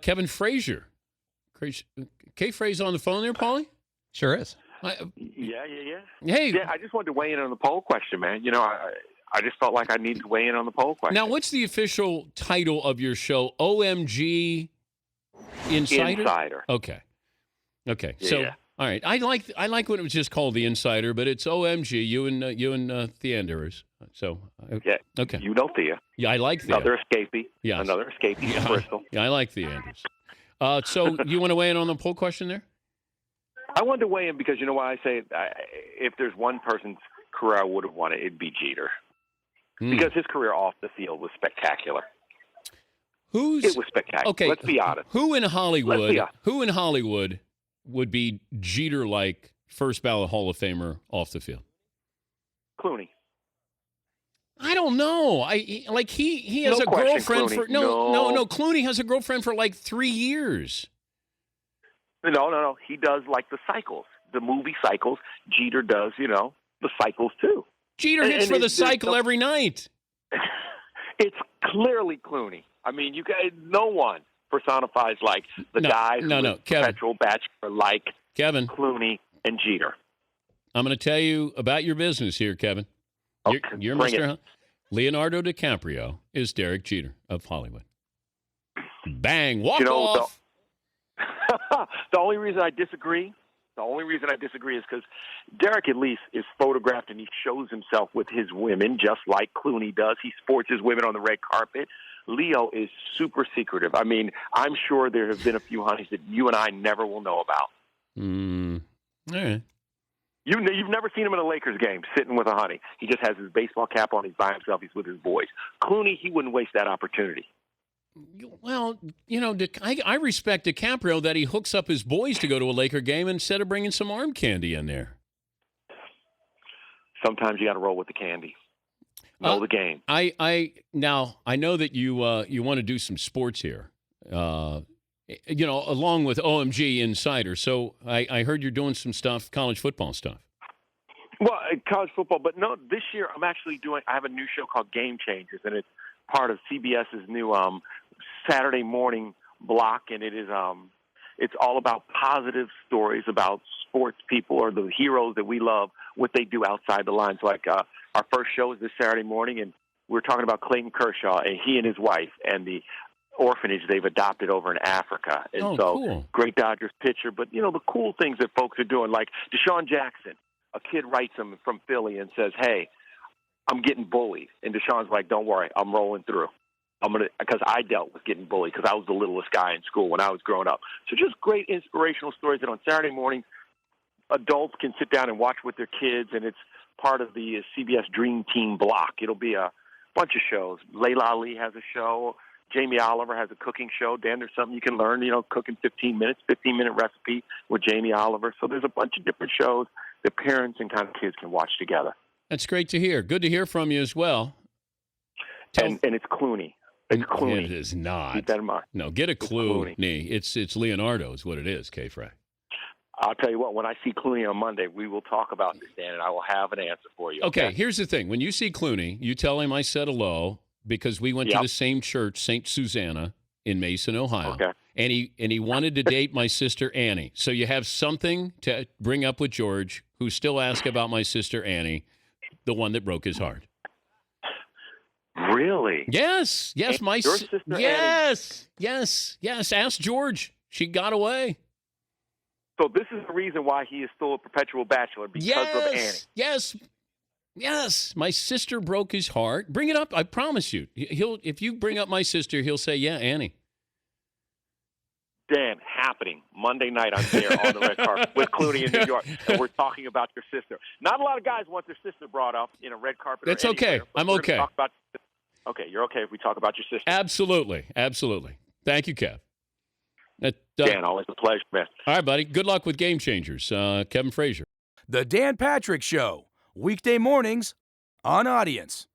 Kevin Frazier. K-Frazier on the phone there, Paulie? Sure is. Yeah. Hey. Yeah, I just wanted to weigh in on the poll question, man. I just felt like I needed to weigh in on the poll question. Now, what's the official title of your show? OMG Insider? Insider. Okay. Yeah. So, all right. I like when it was just called the Insider, but it's OMG. You and Theanders. So, Yeah. Okay. You know Thea. Yeah, I like Thea. Another escapee. Yes. Another escapee from Bristol. Yeah, I like Theanders. So, you want to weigh in on the poll question there? I wanted to weigh in because you know why I say if there's one person's career I would have wanted, it'd be Jeter. Because his career off the field was spectacular. It was spectacular. Okay, let's be honest. Who in Hollywood would be Jeter-like first ballot Hall of Famer off the field? Clooney. I don't know. He has No a question, girlfriend Clooney. for no. Clooney has a girlfriend for like 3 years. No. He does like the cycles, the movie cycles. Jeter does, the cycles too. Jeter hits for the cycle every night. It's clearly Clooney. I mean, you guys, no one personifies like the guy who is perpetual bachelor like Kevin Clooney and Jeter. I'm going to tell you about your business here, Kevin. Okay, you're bring Mr. it. Leonardo DiCaprio is Derek Jeter of Hollywood. Bang, walk off. The only reason I disagree is because Derek at least is photographed and he shows himself with his women just like Clooney does. He sports his women on the red carpet. Leo is super secretive. I mean, I'm sure there have been a few honeys that you and I never will know about. All right. You've never seen him in a Lakers game sitting with a honey. He just has his baseball cap on. He's by himself. He's with his boys. Clooney, he wouldn't waste that opportunity. Well, I respect DiCaprio that he hooks up his boys to go to a Laker game instead of bringing some arm candy in there. Sometimes you got to roll with the candy. Know the game. I know that you want to do some sports here, along with OMG Insider. So I heard you're doing some stuff, college football stuff. Well, college football, but no, this year I have a new show called Game Changers, and it's part of CBS's new Saturday morning block, and it's all about positive stories about sports people or the heroes that we love, what they do outside the lines. Like our first show is this Saturday morning, and we're talking about Clayton Kershaw and he and his wife and the orphanage they've adopted over in Africa. And cool. Great Dodgers pitcher, but the cool things that folks are doing, like Deshaun Jackson, a kid writes him from Philly and says, "Hey, I'm getting bullied," and Deshaun's like, "Don't worry, I'm rolling through. Because I dealt with getting bullied because I was the littlest guy in school when I was growing up." So just great inspirational stories that on Saturday morning, adults can sit down and watch with their kids, and it's part of the CBS Dream Team block. It'll be a bunch of shows. Layla Ali has a show. Jamie Oliver has a cooking show. Dan, there's something you can learn, cooking 15 minutes, 15-minute recipe with Jamie Oliver. So there's a bunch of different shows that parents and kind of kids can watch together. That's great to hear. Good to hear from you as well. And it's Clooney. It's Clooney. It is not. Keep that in mind. No, get a clue. It's Leonardo is what it is, K-Frey. I'll tell you what, when I see Clooney on Monday, we will talk about this, Dan, and I will have an answer for you. Okay, here's the thing. When you see Clooney, you tell him I said hello because we went to the same church, St. Susanna, in Mason, Ohio. Okay. And he wanted to date my sister Annie. So you have something to bring up with George, who still asks about my sister Annie, the one that broke his heart. Really? Yes. Your sister Annie. Yes. Ask George. She got away. So this is the reason why he is still a perpetual bachelor, because of Annie. Yes. My sister broke his heart. Bring it up. I promise you. If you bring up my sister, he'll say, yeah, Annie. Dan, happening Monday night. I'm there on the red carpet with Clooney in New York, and we're talking about your sister. Not a lot of guys want their sister brought up in a red carpet. That's okay. I'm okay. Okay, you're okay if we talk about your sister. Absolutely. Thank you, Kev. Dan, always a pleasure, man. All right, buddy. Good luck with Game Changers. Kevin Frazier. The Dan Patrick Show, weekday mornings on Audience.